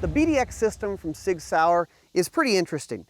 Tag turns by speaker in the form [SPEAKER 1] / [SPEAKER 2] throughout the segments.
[SPEAKER 1] The BDX system from Sig Sauer is pretty interesting.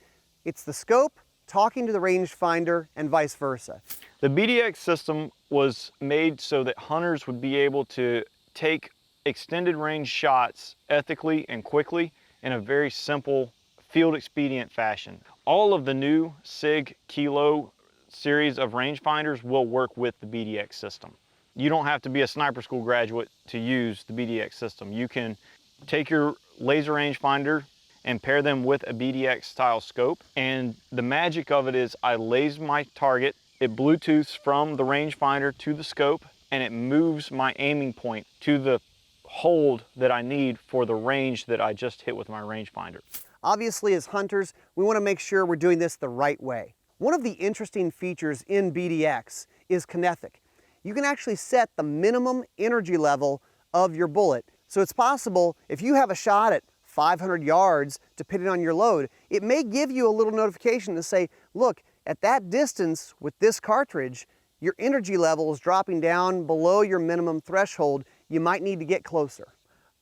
[SPEAKER 1] It's the scope talking to the rangefinder and vice versa.
[SPEAKER 2] The BDX system was made so that hunters would be able to take extended range shots ethically and quickly in a very simple field expedient fashion. All of the new Sig Kilo series of rangefinders will work with the BDX system. You don't have to be a sniper school graduate to use the BDX system. You can take your laser rangefinder and pair them with a BDX style scope. And the magic of it is I laser my target, it Bluetooths from the rangefinder to the scope, and it moves my aiming point to the hold that I need for the range that I just hit with my rangefinder.
[SPEAKER 1] Obviously, as hunters, we want to make sure we're doing this the right way. One of the interesting features in BDX is kinetic. You can actually set the minimum energy level of your bullet. So it's possible if you have a shot at 500 yards, depending on your load, it may give you a little notification to say, look, at that distance with this cartridge, your energy level is dropping down below your minimum threshold. You might need to get closer.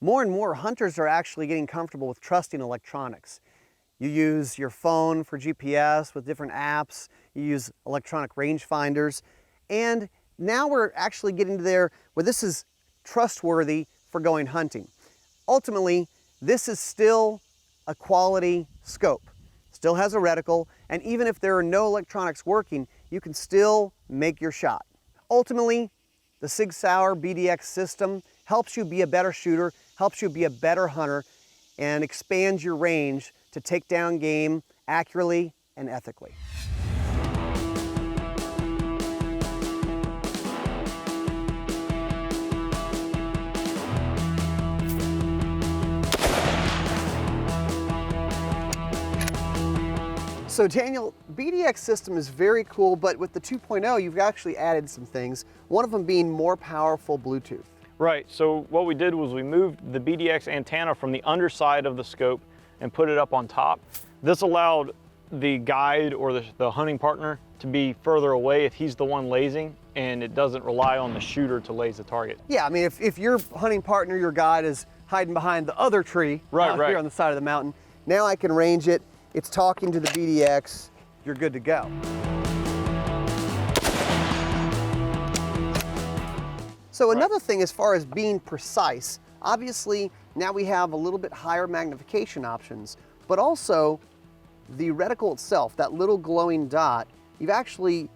[SPEAKER 1] More and more hunters are actually getting comfortable with trusting electronics. You use your phone for GPS with different apps, you use electronic rangefinders, and now we're actually getting to there where this is trustworthy for going hunting. Ultimately, this is still a quality scope. Still has a reticle, and even if there are no electronics working, you can still make your shot. Ultimately, the Sig Sauer BDX system helps you be a better shooter, helps you be a better hunter, and expands your range to take down game accurately and ethically. So Daniel, BDX system is very cool, but with the 2.0, you've actually added some things, one of them being more powerful Bluetooth.
[SPEAKER 2] Right, so what we did was we moved the BDX antenna from the underside of the scope and put it up on top. This allowed the guide or the hunting partner to be further away if he's the one lasing, and it doesn't rely on the shooter to lase the target.
[SPEAKER 1] Yeah, I mean, if your hunting partner, your guide, is hiding behind the other tree
[SPEAKER 2] right
[SPEAKER 1] here on the side of the mountain, now I can range it. It's talking to the BDX, you're good to go. So another thing as far as being precise, obviously now we have a little bit higher magnification options, but also the reticle itself, that little glowing dot, you've actually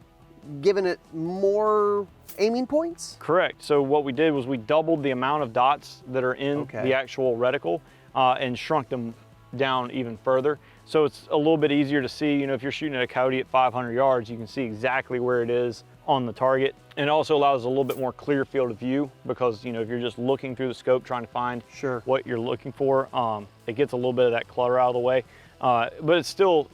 [SPEAKER 1] given it more aiming points?
[SPEAKER 2] Correct, so what we did was we doubled the amount of dots that are in the actual reticle and shrunk them down even further. So it's a little bit easier to see, you know, if you're shooting at a coyote at 500 yards, you can see exactly where it is on the target. And it also allows a little bit more clear field of view because, you know, if you're just looking through the scope trying to find what you're looking for, it gets a little bit of that clutter out of the way. But it's still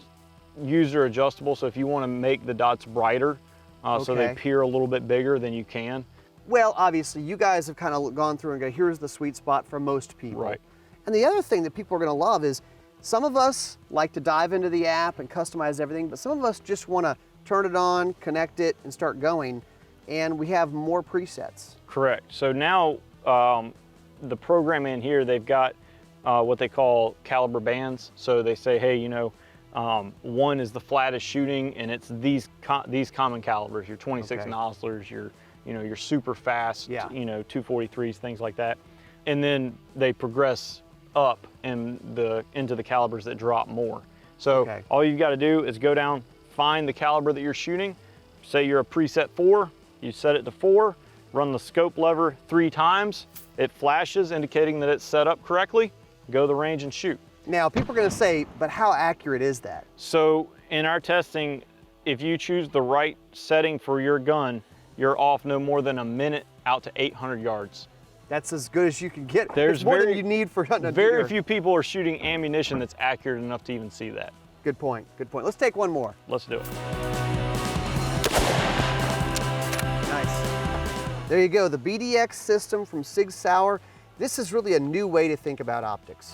[SPEAKER 2] user adjustable, so if you want to make the dots brighter so they appear a little bit bigger, then you can.
[SPEAKER 1] Well, obviously, you guys have kind of gone through and go, here's the sweet spot for most people.
[SPEAKER 2] Right.
[SPEAKER 1] And the other thing that people are going to love is some of us like to dive into the app and customize everything, but some of us just want to turn it on, connect it, and start going, and we have more presets.
[SPEAKER 2] Correct. So now the program in here, they've got what they call caliber bands. So they say, hey, you know, 1 is the flattest shooting, and it's these common calibers, your 26 Noslers, your super fast, you know, 243s, things like that. And then they progress up into the calibers that drop more. So all you've got to do is go down, find the caliber that you're shooting. Say you're a preset 4, you set it to 4, run the scope lever 3 times, it flashes indicating that it's set up correctly, go to the range and shoot.
[SPEAKER 1] Now people are going to say, but how accurate is that?
[SPEAKER 2] So in our testing, if you choose the right setting for your gun, you're off no more than a minute out to 800 yards.
[SPEAKER 1] That's as good as you can get.
[SPEAKER 2] There's
[SPEAKER 1] more than you need for hunting.
[SPEAKER 2] Very few people are shooting ammunition that's accurate enough to even see that.
[SPEAKER 1] Good point, good point. Let's take one more.
[SPEAKER 2] Let's do it.
[SPEAKER 1] Nice. There you go, the BDX system from Sig Sauer. This is really a new way to think about optics.